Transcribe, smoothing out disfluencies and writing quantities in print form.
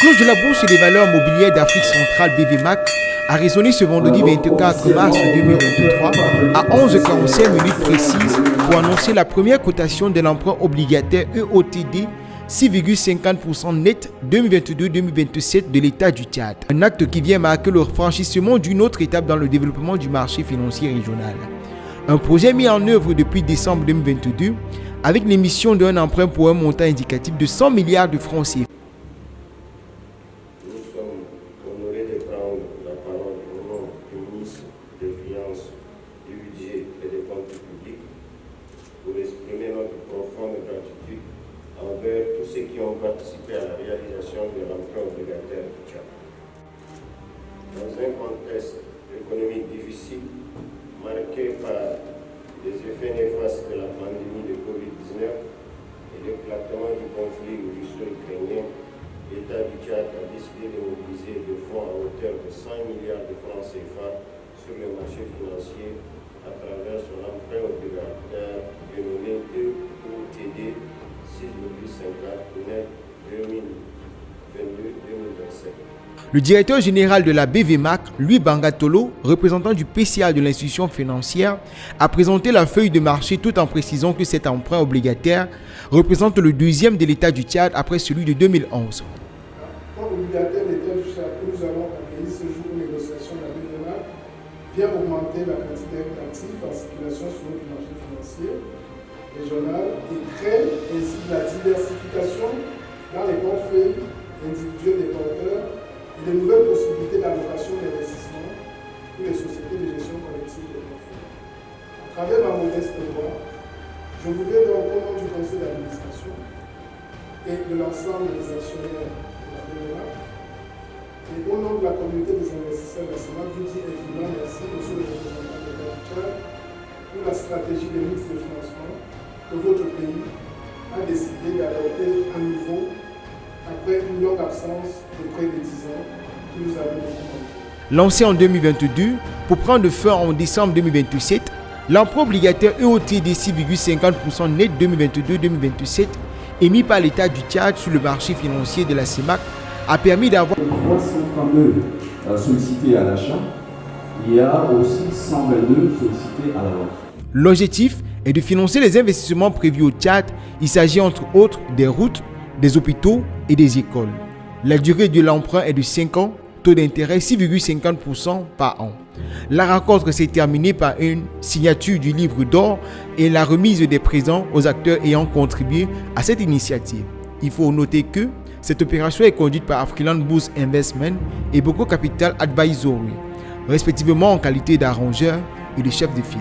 cloche de la Bourse des valeurs mobilières d'Afrique centrale BVMAC a résonné ce vendredi 24 mars 2023 à 11h45 minutes précises pour annoncer la première cotation de l'emprunt obligataire EOTD 6,50% net 2022-2027 de l'État du Tchad. Un acte qui vient marquer le franchissement d'une autre étape dans le développement du marché financier régional. Un projet mis en œuvre depuis décembre 2022 avec l'émission d'un emprunt pour un montant indicatif de 100 milliards de francs CFA. Nous sommes honorés de prendre la parole au nom du ministre des Finances, du Budget et des Comptes publics pour exprimer notre profonde gratitude envers tous ceux qui ont participé à la réalisation de l'emprunt obligataire du Tchad. Dans un contexte économique difficile, marqué par les effets néfastes de la pandémie de Covid-19 et l'éclatement du conflit russo-ukrainien, l'État du Tchad a décidé de mobiliser des fonds à hauteur de 100 milliards de francs CFA sur le marché financier à travers son emprunt obligataire dénommé EOTD 6,50 net 2022-2027. Le directeur général de la BVMAC, Louis Bangatolo, représentant du PCA de l'institution financière, a présenté la feuille de marché tout en précisant que cet emprunt obligataire représente le deuxième de l'État du Tchad après celui de 2011. L'emprunt obligataire de l'État du Tchad que nous allons accueillir ce jour aux négociations de la BVMAC vient augmenter la quantité d'actifs en circulation sur notre marché financier régional et crée ainsi de la diversification dans les portefeuilles individuels des porteurs et de nouvelles possibilités d'allocation d'investissement pour les sociétés de gestion collective des portefeuilles. À travers ma modeste voix, je voudrais donc au nom du conseil d'administration et de l'ensemble des actionnaires de la BVMAC et au nom de la communauté des investisseurs de la CEMAC, je dis évidemment merci, monsieur le représentant de l'État du Tchad, pour la stratégie de mix de financement que votre pays a décidé d'adopter à nouveau après une longue absence de près de 10 ans que nous avons documenté. Lancé en 2022, pour prendre fin en décembre 2027, l'emprunt obligataire EOTD 6,50% net 2022-2027 émis par l'État du Tchad sur le marché financier de la CEMAC a permis d'avoir 332 sollicités à l'achat. Il y a aussi 122 sollicités à la vente. L'objectif est de financer les investissements prévus au Tchad. Il s'agit entre autres des routes, des hôpitaux et des écoles. La durée de l'emprunt est de 5 ans, taux d'intérêt 6,50% par an. La rencontre s'est terminée par une signature du livre d'or et la remise des présents aux acteurs ayant contribué à cette initiative. Il faut noter que cette opération est conduite par Afriland Boost Investment et Boko Capital Advisory, respectivement en qualité d'arrangeur et de chef de file.